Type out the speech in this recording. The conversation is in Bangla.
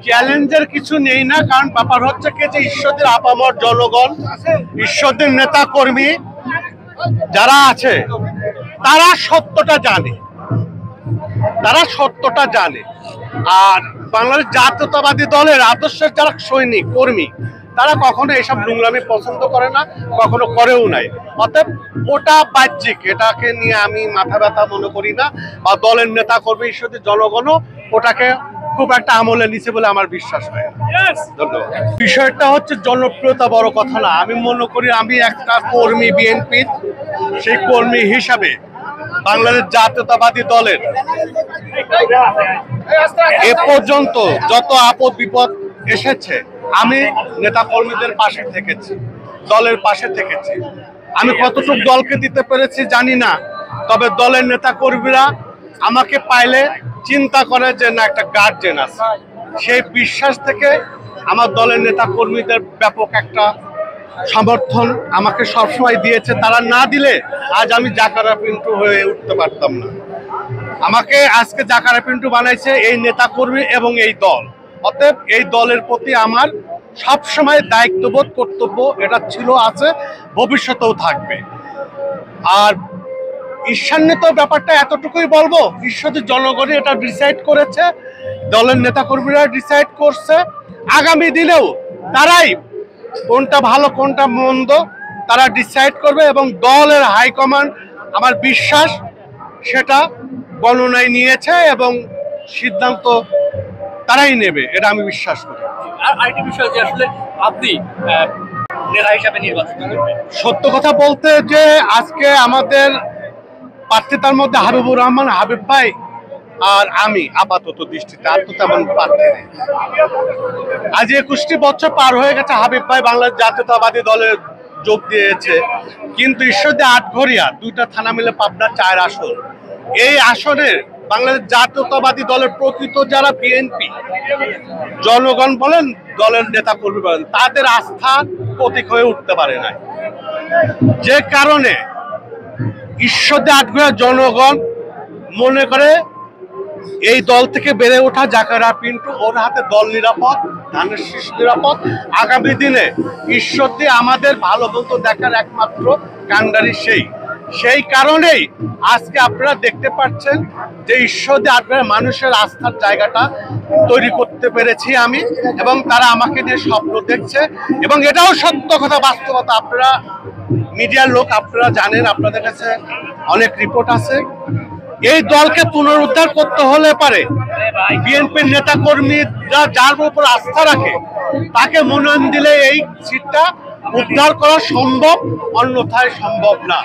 চ্যালেঞ্জের কিছু নেই না, কারণ ব্যাপার হচ্ছে কি যে ঈশ্বরদের আপামর জনগণ, ঈশ্বরদের নেতা কর্মী যারা আছে তারা সত্যটা জানে, আর বাংলাদেশ জাতীয়তাবাদী দলের আদর্শের যারা সৈনিক কর্মী তারা কখনো এসব নোংরামি পছন্দ করে না, কখনো করেও নাই। অতএব ওটা বাহ্যিক, এটাকে নিয়ে আমি মাথা ব্যথা মনে করি না, বা দলের নেতা কর্মী ঈশ্বরদের জনগণও ওটাকে খুব একটা আমলে নিছে বলে আমার বিশ্বাস হয়। ধন্যবাদ। বিষয়টা হচ্ছে জনপ্রিয়তা বড় কথা না। আমি মনে করি আমি একটা কর্মী বিএনপির, সেই কর্মী হিসাবে বাংলাদেশ জাতীয়তাবাদী দলের এ পর্যন্ত যত আপদ বিপদ এসেছে আমি নেতা কর্মীদের পাশে থেকেছি, দলের পাশে থেকেছি। আমি কতটুকু দলকে দিতে পেরেছি জানি না, তবে দলের নেতা কর্মীরা আমাকে পাইলে চিন্তা করে যে না একটা গার্জেন আছে, সেই বিশ্বাস থেকে আমার দলের নেতা কর্মীদের ব্যাপক একটা সমর্থন আমাকে সবসময় দিয়েছে। তারা না দিলে আজ আমি জাকারা পিন্টু হয়ে উঠতে পারতাম না। আমাকে আজকে জাকারা পিন্টু বানাইছে এই নেতা কর্মী এবং এই দল। অতএব এই দলের প্রতি আমার সবসময় দায়িত্ববোধ, কর্তব্য এটা ছিল, আছে, ভবিষ্যতেও থাকবে। আর ঈর্ষান্বিত ব্যাপারটা এতটুকুই বলবো, ঈশ্বরের জনগণই এটা ডিসাইড করেছে, দলের নেতাকর্মীরা ডিসাইড করছে। আগামী দিনেও তারাই কোনটা ভালো কোনটা মন্দ তারা ডিসাইড করবে, এবং দলের হাইকমান্ড আমার বিশ্বাস সেটা গণনায় নিয়েছে এবং সিদ্ধান্ত তারাই নেবে, এটা আমি বিশ্বাস করি। আর আরেকটি বিষয় যে আসলে আপনি নেতা হিসাবে নির্বাচিত করবেন, সত্য কথা বলতে যে আজকে আমাদের প্রার্থীতার মধ্যে হাবিবুর রহমান হাবিব ভাই আর আমি আপাতত দৃষ্টিতে, আর তো তেমন প্রার্থী নেই। আজ 21টি বছর পার হয়ে গেছে, হাবিব ভাই বাংলাদেশ জাতীয়তাবাদী দলে যোগ দিয়েছে, কিন্তু ঈশ্বরদী আটঘরিয়া 2টা থানা মিলে পাবনা 4 আসন, এই আসনের বাংলাদেশ জাতীয়তাবাদী দলের প্রকৃত যারা বিএনপি জনগণ বলেন, দলের নেতা কর্মী বলেন, তাদের আস্থা প্রতীক হয়ে উঠতে পারে না, যে কারণে ঈশ্বরদী আটঘরিয়া জনগণ মনে করে এই দল থেকে বেড়ে ওঠা জাকারা পিন্টু, ওর হাতে দল নিরাপদ, ধানের শীষ নিরাপদ। আগামী দিনে ঈশ্বরদী আমাদের ভালো মন্দ দেখার একমাত্র কাণ্ডারি সেই কারণেই আজকে আপনারা দেখতে পাচ্ছেন যে ঈশ্বরদী আটঘরিয়া মানুষের আস্থার জায়গাটা তৈরি করতে পেরেছি আমি, এবং তারা আমাকে নিয়ে স্বপ্ন দেখছে, এবং এটাও সত্য কথা, বাস্তবতা। আপনারা মিডিয়ার লোক, আপনারা জানেন, আপনাদের কাছে অনেক রিপোর্ট আছে। এই দলকে পুনরুদ্ধার করতে হলে পারে বিএনপির নেতা কর্মীরা যার উপর আস্থা রাখে তাকে মনোনয়ন দিলে এই সিটটা উদ্ধার করা সম্ভব, অন্যথায় সম্ভব না।